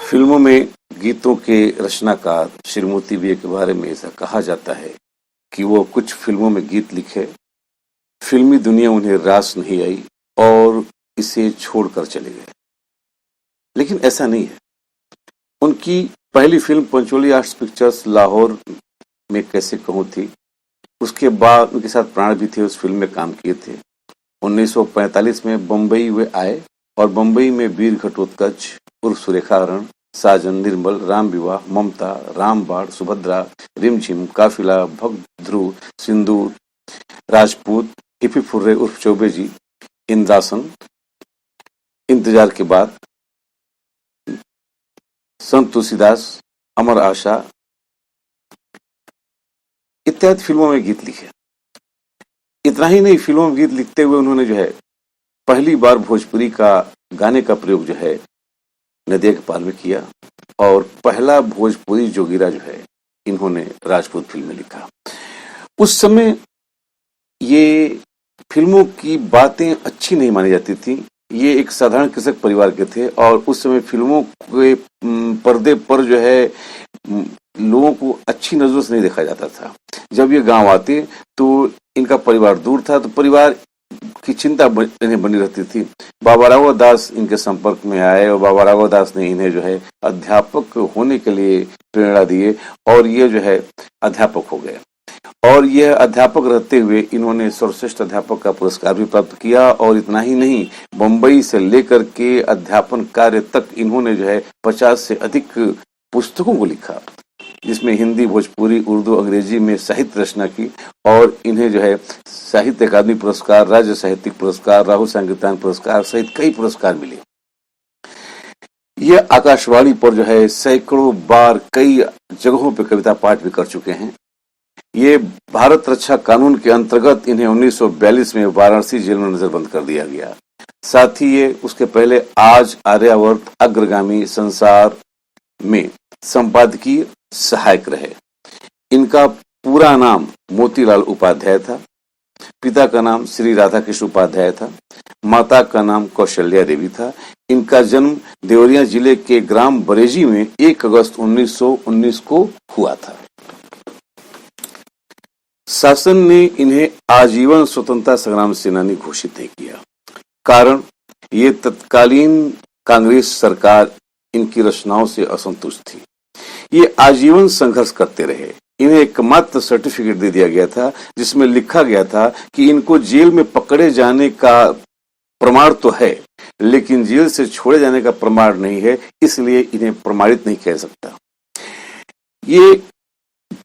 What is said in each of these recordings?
फिल्मों में गीतों के रचनाकार श्रीमती वी के बारे में ऐसा कहा जाता है कि वो कुछ फिल्मों में गीत लिखे, फिल्मी दुनिया उन्हें रास नहीं आई और इसे छोड़कर चले गए। लेकिन ऐसा नहीं है। उनकी पहली film Pancholi arts pictures Lahore में कैसे कहूँ थी। उसके बाद उनके साथ प्राण भी थे, उस फिल्म में काम किए थे। 1945 में बम्बई वे आए और बम्बई में वीर घटोत्कच उर्फ सुरेखा हरण, साजन, निर्मल, राम विवाह, ममता, रामबाण, सुभद्रा, रिमझिम, काफिला, भक्त ध्रुव, सिंदूर, राजपूत, हिपी फुर्रे उर्फ चौबे जी, इंद्रासन, इंतजार के बाद, संत तुलसीदास, अमर आशा इत्यादि फिल्मों में गीत लिखे। इतना ही नहीं, फिल्मों में गीत लिखते हुए उन्होंने जो है पहली बार भोजपुरी का गाने का प्रयोग जो है नदिया के पार में किया और पहला भोजपुरी जोगिरा जो है इन्होंने राजपूत फिल्म में लिखा। उस समय ये फिल्मों की बातें अच्छी नहीं मानी जाती थी। ये एक साधारण कृषक परिवार के थे और उस समय फिल्मों के पर्दे पर जो है लोगों को अच्छी नजरों से नहीं देखा जाता था। जब ये गांव आते तो इनका परिवार दूर था, तो परिवार की चिंता इन्हें बनी रहती थी। बाबा राघव दास इनके संपर्क में आए और बाबा राघव दास ने इन्हें जो है अध्यापक होने के लिए प्रेरणा दिए और ये जो है अध्यापक हो गए। और यह अध्यापक रहते हुए इन्होंने सर्वश्रेष्ठ अध्यापक का पुरस्कार भी प्राप्त किया। और इतना ही नहीं, बम्बई से लेकर के अध्यापन कार्य तक इन्होंने जो है 50 से अधिक पुस्तकों को लिखा, जिसमें हिंदी, भोजपुरी, उर्दू, अंग्रेजी में साहित्य रचना की। और इन्हें जो है साहित्य अकादमी पुरस्कार, राज्य साहित्यिक पुरस्कार, राहुल संगीतान पुरस्कार सहित कई पुरस्कार मिले। यह आकाशवाणी पर जो है सैकड़ों बार कई जगहों पर कविता पाठ भी कर चुके हैं। ये भारत रक्षा कानून के अंतर्गत इन्हें 1942 में वाराणसी जेल में नजरबंद कर दिया गया। साथ ही ये उसके पहले आज, आर्यावर्त, अग्रगामी, संसार में संपादकीय सहायक रहे। इनका पूरा नाम मोतीलाल उपाध्याय था। पिता का नाम श्री राधाकृष्ण उपाध्याय था। माता का नाम कौशल्या देवी था। इनका जन्म देवरिया जिले के ग्राम बरेजी में 1 अगस्त 1919 को हुआ था। शासन ने इन्हें आजीवन स्वतंत्रता संग्राम सेनानी घोषित नहीं किया। कारण ये तत्कालीन कांग्रेस सरकार इनकी रचनाओं से असंतुष्ट थी। ये आजीवन संघर्ष करते रहे। इन्हें एकमात्र सर्टिफिकेट दे दिया गया था जिसमें लिखा गया था कि इनको जेल में पकड़े जाने का प्रमाण तो है, लेकिन जेल से छोड़े जाने का प्रमाण नहीं है, इसलिए इन्हें प्रमाणित नहीं किया जा सकता। ये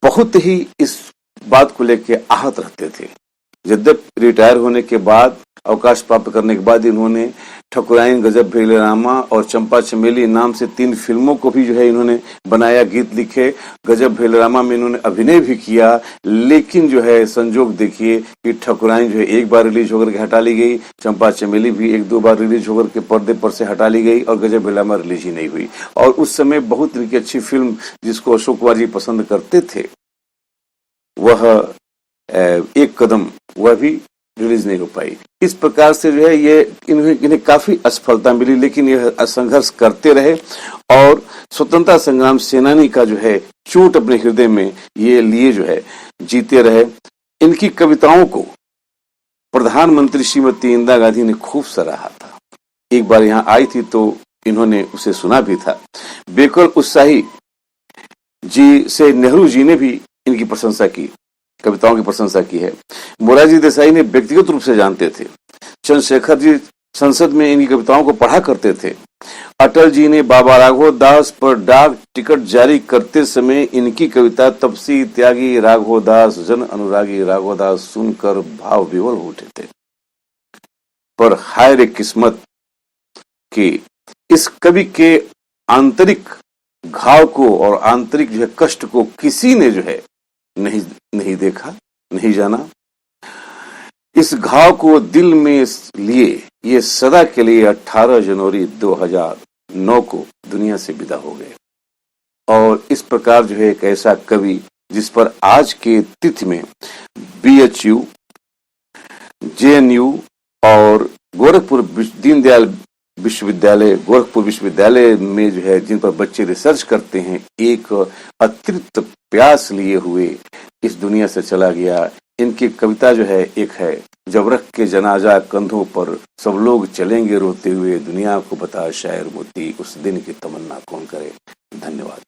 बहुत ही इस बात को लेकर आहत रहते थे। यद्यपि रिटायर होने के बाद, अवकाश प्राप्त करने के बाद इन्होंने ठकुराइन, गजब भेलरामा और चंपा चमेली नाम से 3 फिल्मों को भी जो है इन्होंने बनाया, गीत लिखे। गजब भेलरामा में इन्होंने अभिनय भी किया, लेकिन जो है संजोग देखिए कि ठकुराइन जो है 1 बार रिलीज होकर के हटा ली गई, चंपा चमेली भी 1-2 बार रिलीज होकर के पर्दे पर से हटा ली गई और गजब भेलरामा रिलीज ही नहीं हुई। और उस समय बहुत इनकी अच्छी फिल्म जिसको अशोक कुमार जी पसंद करते थे, वह 1 कदम, वह भी रिलीज नहीं हो पाई। इस प्रकार से जो है ये इन्हें काफी असफलता मिली, लेकिन यह संघर्ष करते रहे और स्वतंत्रता संग्राम सेनानी का जो है चोट अपने हृदय में ये लिए जो है जीते रहे। इनकी कविताओं को प्रधानमंत्री श्रीमती इंदिरा गांधी ने खूब सराहा था। एक बार यहाँ आई थी तो इन्होंने उसे सुना भी था। बेकल उत्साही जी से नेहरू जी ने भी इनकी प्रशंसा की, कविताओं की प्रशंसा की है। मोरारजी देसाई ने व्यक्तिगत रूप से जानते थे। चंद्रशेखर जी संसद में इनकी कविताओं को पढ़ा करते थे। अटल जी ने बाबा राघव दास पर डाक टिकट जारी करते समय इनकी कविता तपसी त्यागी राघव दास, जन अनुरागी राघव दास सुनकर भाव विवल हो उठे थे। पर हाय रे किस्मत कि इस कवि के आंतरिक घाव को और आंतरिक जो है कष्ट को किसी ने जो है नहीं देखा, नहीं जाना। इस घाव को दिल में लिए ये सदा के लिए 18 जनवरी 2009 को दुनिया से विदा हो गए। और इस प्रकार जो है एक ऐसा कवि जिस पर आज के तिथि में BHU, JNU और गोरखपुर दीनदयाल विश्वविद्यालय, गोरखपुर विश्वविद्यालय में जो है जिन पर बच्चे रिसर्च करते हैं, एक अतिरिक्त प्यास लिए हुए इस दुनिया से चला गया। इनकी कविता जो है एक है, जब रख के जनाजा कंधों पर सब लोग चलेंगे रोते हुए, दुनिया को बता शायर मोती, उस दिन की तमन्ना कौन करे। धन्यवाद।